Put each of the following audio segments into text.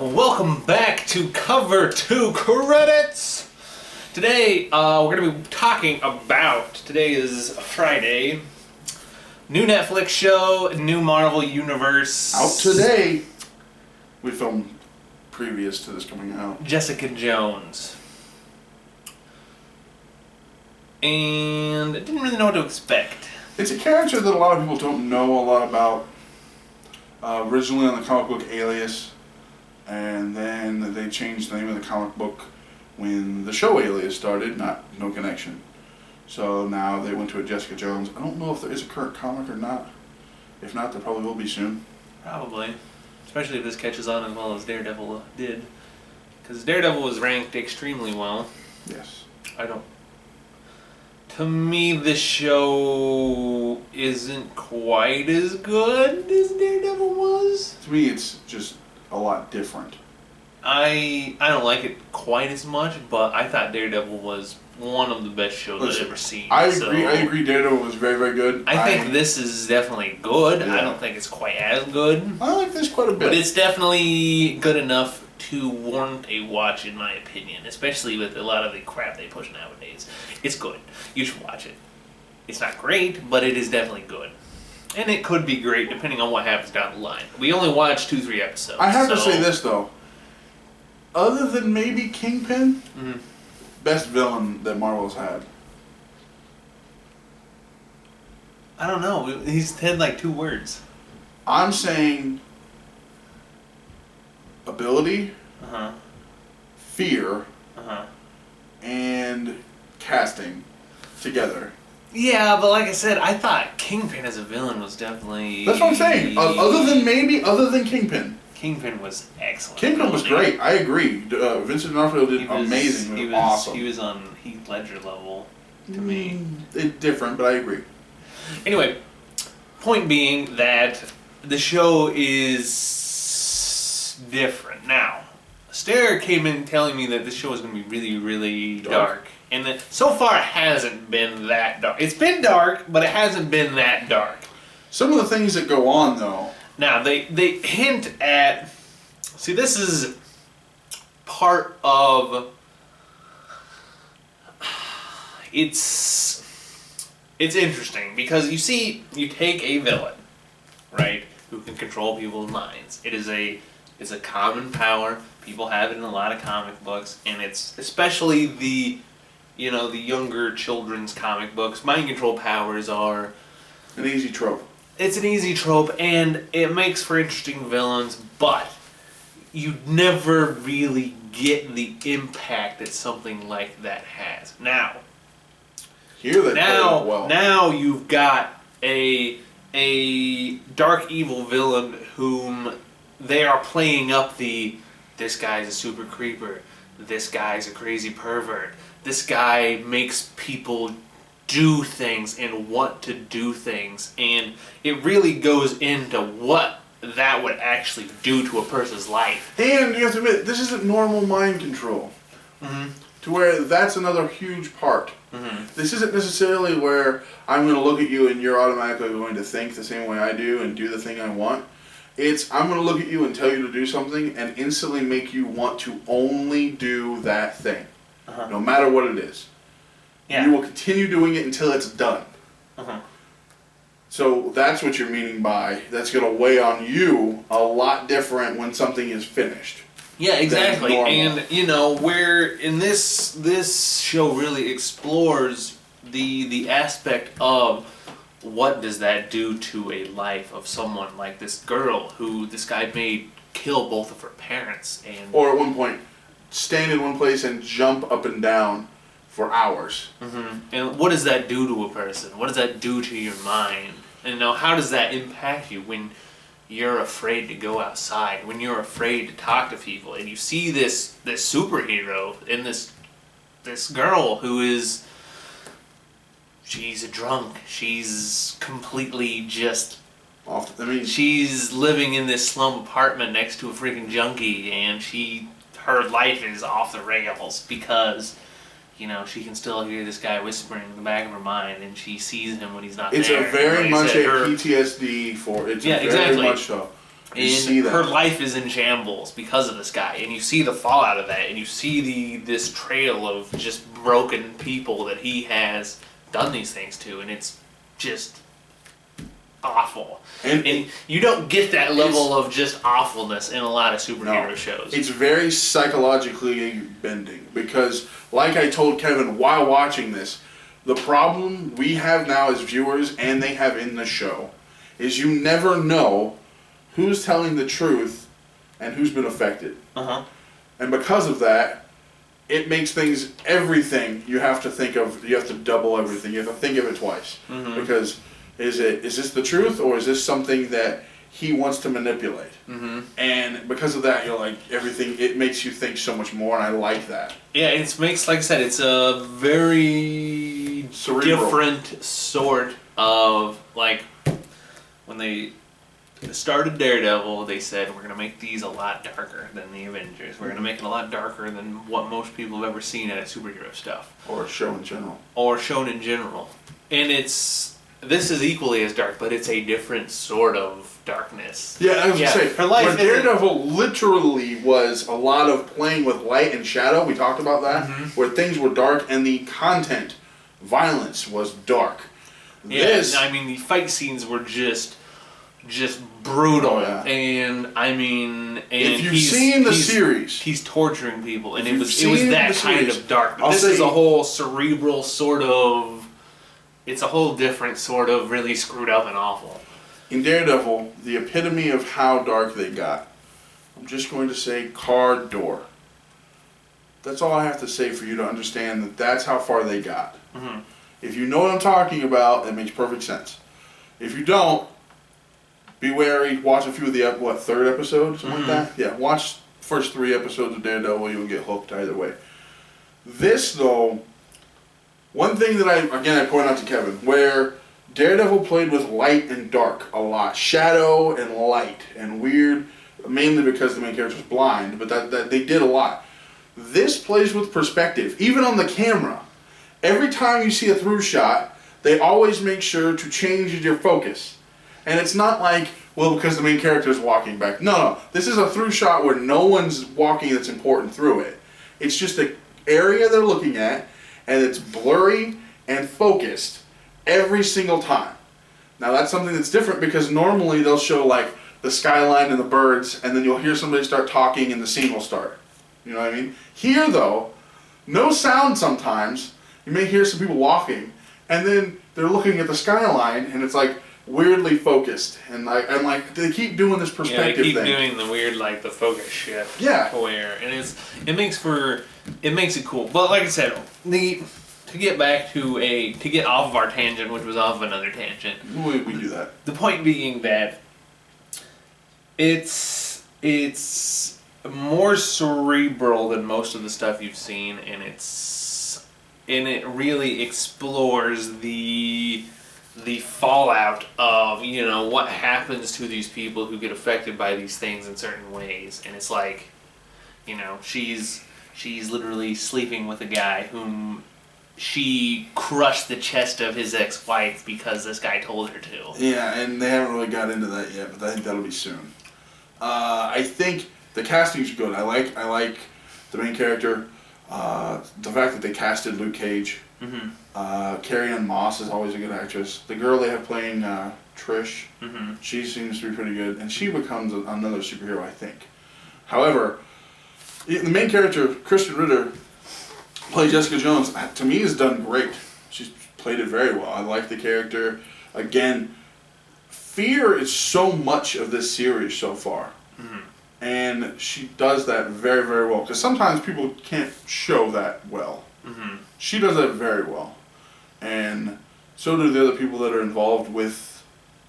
welcome back to Cover 2 Credits! Today, we're going to be talking about, today is Friday, new Netflix show, new Marvel Universe. Out today. We filmed previous to this coming out. Jessica Jones. And I didn't really know what to expect. It's a character that a lot of people don't know a lot about. Originally on the comic book Alias, and then they changed the name of the comic book when the show Alias started, no connection. So now they went to a Jessica Jones. I don't know if there is a current comic or not. If not, there probably will be soon. Probably. Especially if this catches on as well as Daredevil did. Because Daredevil was ranked extremely well. Yes. To me, this show isn't quite as good as Daredevil was. To me, it's just a lot different. I don't like it quite as much, but I thought Daredevil was one of the best shows I've ever seen. I agree. Daredevil was very, very good. I think this is definitely good. Yeah. I don't think it's quite as good. I like this quite a bit. But it's definitely good enough to warrant a watch, in my opinion, especially with a lot of the crap they push nowadays. It's good. You should watch it. It's not great, but it is definitely good. And it could be great depending on what happens down the line. We only watched 2-3 episodes. I have to say this, though. Other than maybe Kingpin, best villain that Marvel's had. I don't know. He's had like 2 words. I'm saying ability, fear, and casting together. Yeah, but like I said, I thought Kingpin as a villain was definitely... That's what I'm saying. Other than Kingpin. Kingpin was excellent. Kingpin was great. I agree. Vincent D'Onofrio did amazing. He was awesome. He was on Heath Ledger level to me. It's different, but I agree. Anyway, point being that the show is different. Now, Stare came in telling me that this show is going to be really, really dark. And that so far it hasn't been that dark. It's been dark, but it hasn't been that dark. Some of the things that go on, though. Now, they hint at... See, this is part of... It's interesting, because you see, you take a villain, right, who can control people's minds. It's a common power. People have it in a lot of comic books, and it's especially the younger children's comic books. Mind control powers are... An easy trope. It's an easy trope, and it makes for interesting villains, but you never really get the impact that something like that has. Now you've got a dark evil villain whom they are playing up this guy's a super creeper, this guy's a crazy pervert, this guy makes people do things and want to do things, and it really goes into what that would actually do to a person's life. And you have to admit, this isn't normal mind control. To where that's another huge part. This isn't necessarily where I'm going to look at you and you're automatically going to think the same way I do and do the thing I want. It's I'm going to look at you and tell you to do something and instantly make you want to only do that thing. No matter what it is. Yeah. You will continue doing it until it's done. So that's what you're meaning by that's going to weigh on you a lot different when something is finished. Yeah, exactly. And where in this show really explores the aspect of what does that do to a life of someone like this girl who this guy made kill both of her parents, and or at one point stand in one place and jump up and down for hours. And what does that do to a person? What does that do to your mind? And how does that impact you when you're afraid to go outside, when you're afraid to talk to people, and you see this superhero in this girl who is... She's a drunk. She's completely just... she's living in this slum apartment next to a freaking junkie, and her life is off the rails because she can still hear this guy whispering in the back of her mind, and she sees him when he's not there. It's a very much a PTSD for... It's very much so. You see And that. her life is in shambles because of this guy, and you see the fallout of that, and you see this trail of just broken people that he has done these things to, and it's just awful. And you don't get that level of just awfulness in a lot of superhero shows. It's very psychologically bending because, like I told Kevin while watching this, the problem we have now as viewers and they have in the show is you never know who's telling the truth and who's been affected. And because of that, it makes everything you have to think of, you have to double everything. You have to think of it twice. Because is this the truth or is this something that he wants to manipulate? And because of that, you're like, everything, it makes you think so much more, and I like that. Yeah, it makes, like I said, it's a very Cerebral. different sort of, like, when they started Daredevil, they said, we're going to make these a lot darker than the Avengers. We're going to make it a lot darker than what most people have ever seen out of superhero stuff. Or a show in general. Or shown in general. And this is equally as dark, but it's a different sort of darkness. Yeah, I was going to say, her life where Daredevil literally was a lot of playing with light and shadow, we talked about that, where things were dark and the content, violence, was dark. Yeah, I mean, the fight scenes were just brutal. Oh, yeah. And I mean, and if you've seen the series, he's torturing people, and If it was you've that seen the kind series, of dark. But I'll this say- is a whole cerebral sort of. It's a whole different sort of really screwed up and awful. in Daredevil, the epitome of how dark they got, I'm just going to say car door. That's all I have to say for you to understand that that's how far they got. If you know what I'm talking about, that makes perfect sense. If you don't, be wary. Watch a few of the third episode, something like that. Yeah, watch first 3 episodes of Daredevil. You'll get hooked either way. This though, one thing that I point out to Kevin, where Daredevil played with light and dark a lot, shadow and light and weird, mainly because the main character was blind, but that they did a lot. This plays with perspective, even on the camera. Every time you see a through shot, they always make sure to change your focus. And it's not like, well, because the main character is walking back. No, this is a through shot where no one's walking that's important through it. It's just an area they're looking at, and it's blurry and focused every single time. Now that's something that's different because normally they'll show like the skyline and the birds, and then you'll hear somebody start talking and the scene will start. You know what I mean? Here though, no sound sometimes. You may hear some people walking, and then they're looking at the skyline, and it's like weirdly focused, and like they keep doing this perspective they keep thing. doing the weird, like the focus shift. Yeah. Where it makes it cool. But like I said, to get off of our tangent, which was off of another tangent. We do that. The point being that it's more cerebral than most of the stuff you've seen, and it really explores the fallout of what happens to these people who get affected by these things in certain ways. And it's like, she's literally sleeping with a guy whom she crushed the chest of his ex-wife because this guy told her to. Yeah, and they haven't really got into that yet, but I think that'll be soon. I think the casting's good. I like the main character. The fact that they casted Luke Cage. Carrie-Anne Moss is always a good actress. The girl they have playing Trish, she seems to be pretty good, and she becomes another superhero, I think. However, the main character, Kristen Ritter, played Jessica Jones, to me has done great. She's played it very well. I like the character. Again, fear is so much of this series so far. And she does that very, very well. Because sometimes people can't show that well. She does that very well. And so do the other people that are involved with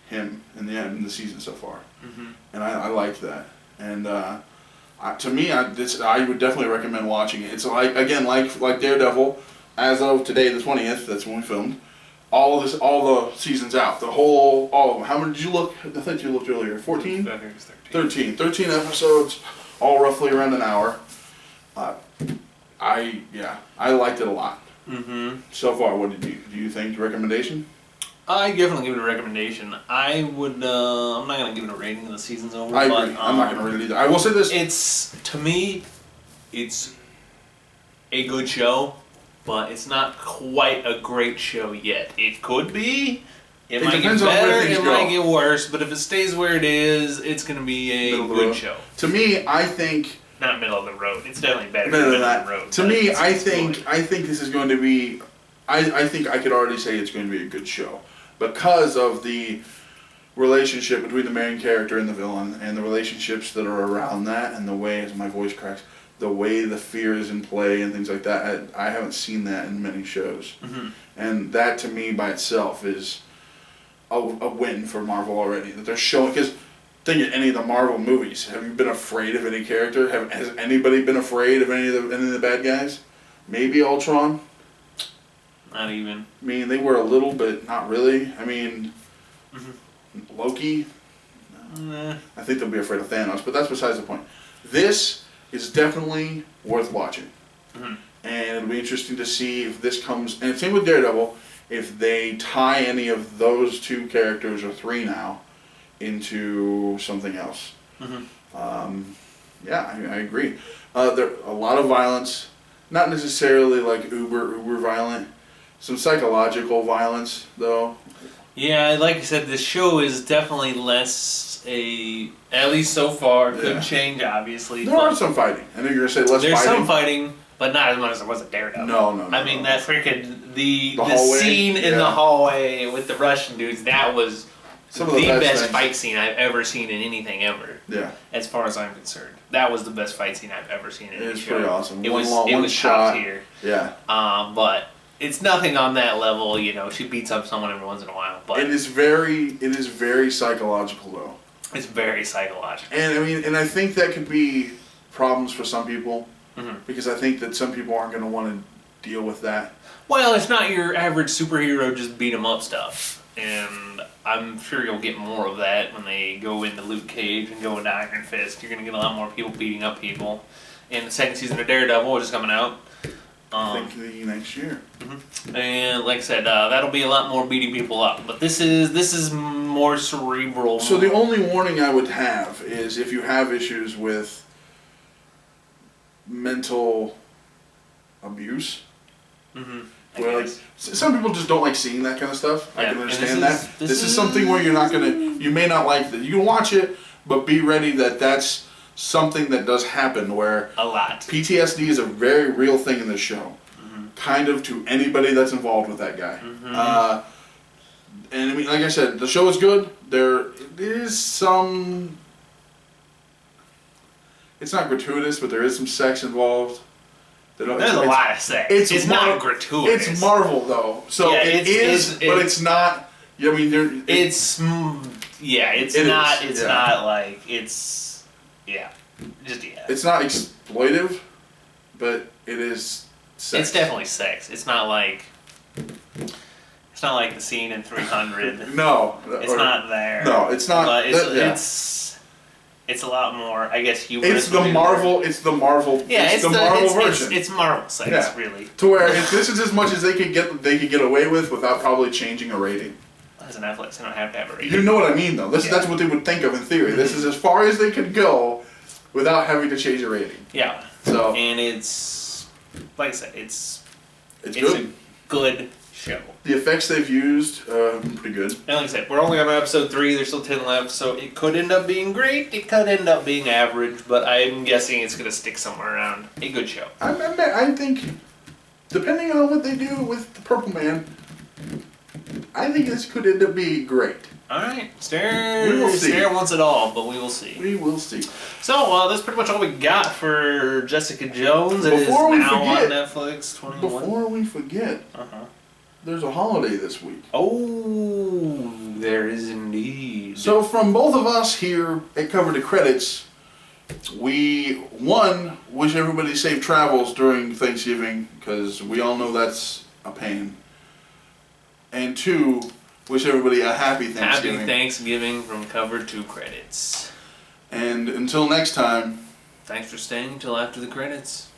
him in the season so far. And I like that. And to me, I would definitely recommend watching it. It's like Daredevil, as of today, the 20th, that's when we filmed, all the seasons out. All of them. How many did you look? I think you looked earlier. 14? I think it's 13. 13 episodes, all roughly around an hour. I liked it a lot. So far, what do you think? Recommendation? I definitely give it a recommendation. I would. I'm not gonna give it a rating until the season's over. I but, agree. I'm not gonna rate it either. I will say this. It's to me, it's a good show, but it's not quite a great show yet. It could be. It might get depends on where better. things It go. might get worse. But if it stays where it is, it's gonna be a Middle of the good road. show. To me, I think. Not middle of the road. It's definitely better Better than than middle that. of the road. To but me, it's good. I think this is going to be. I think I could already say it's going to be a good show because of the relationship between the main character and the villain, and the relationships that are around that, and the way, as my voice cracks, the way the fear is in play and things like that. I haven't seen that in many shows, and that to me by itself is a win for Marvel already. That they're showing, because think of any of the Marvel movies. Have you been afraid of any character? Has anybody been afraid of any of the bad guys? Maybe Ultron. Not even. I mean, they were a little, but not really. I mean, Loki. Nah. I think they'll be afraid of Thanos, but that's besides the point. This is definitely worth watching, and it'll be interesting to see if this comes. And same with Daredevil, if they tie any of those two characters or three now into something else. Yeah, I agree. There a lot of violence, not necessarily like uber violent. Some psychological violence, though. Yeah, like I said, this show is definitely less at least so far. Could Yeah. change, obviously. There but are some fighting. I know you're gonna say less there's fighting. some fighting, but not as much as there was at Daredevil. No. I mean, that freaking the hallway? scene in the Yeah. hallway with the Russian dudes. That was Some of the the best best things. fight scene I've ever seen in anything ever. Yeah, As far as I'm concerned, that was the best fight scene I've ever seen in it any was show. pretty awesome. It One was long- it one was shot. top tier. Yeah. But it's nothing on that level. You know, she beats up someone every once in a while, but It is very psychological though. it's very psychological. And I mean, and I think that could be problems for some people, because I think that some people aren't going to want to deal with that. Well, it's not your average superhero just beat 'em up stuff, and I'm sure you'll get more of that when they go into Luke Cage and go into Iron Fist. You're gonna get a lot more people beating up people. And the second season of Daredevil, which is coming out. I think the next year. And like I said, that'll be a lot more beating people up. But this is more cerebral. So the only warning I would have is if you have issues with mental abuse. I Where like guess. some people just don't like seeing that kind of stuff. I Yeah, can and understand this is- that. this This is is- something where you're not gonna, you may not like that. You can watch it, but be ready that that's something that does happen. Where A lot. PTSD is a very real thing in this show, kind of to anybody that's involved with that guy. And I mean, like I said, the show is good. There is some. It's not gratuitous, but there is some sex involved. There's a lot of sex. It's not gratuitous. It's Marvel though, so Yeah, it is, but it's not. I mean, It's yeah. It's It not. is, It's yeah. not like it's yeah. Just yeah. it's not exploitive, but it is sex. It's definitely sex. It's not like the scene in 300. No, It's not there. No, it's not. But it's that- yeah. it's a lot more. I guess humorous. It's the would be Marvel. It's the Marvel. Yeah, it's the Marvel it's, version. It's Marvel sex, Yeah. really. To where this is as much as they could get away with without probably changing a rating. As an Netflix, they don't have to have a rating. You know what I mean, though. Yeah. That's what they would think of in theory. This is as far as they could go without having to change a rating. Yeah. So And it's like I said, it's it's a good. good show. The effects they've used, pretty good. And like I said, we're only on episode 3. There's still 10 left, so it could end up being great. It could end up being average, but I'm guessing it's going to stick somewhere around a good show. I think, depending on what they do with the Purple Man, I think this could end up being great. All right, Stare. We will see. Stare wants it all, but we will see. We will see. So that's pretty much all we got for Jessica Jones. It is Before we now on forget- Netflix. 21. Before we forget, there's a holiday this week. Oh, there is indeed. So from both of us here at Cover the Credits, we, one, wish everybody safe travels during Thanksgiving, because we all know that's a pain. And two, wish everybody a happy Thanksgiving. Happy Thanksgiving from Cover to Credits. And until next time, Thanks for staying until after the credits.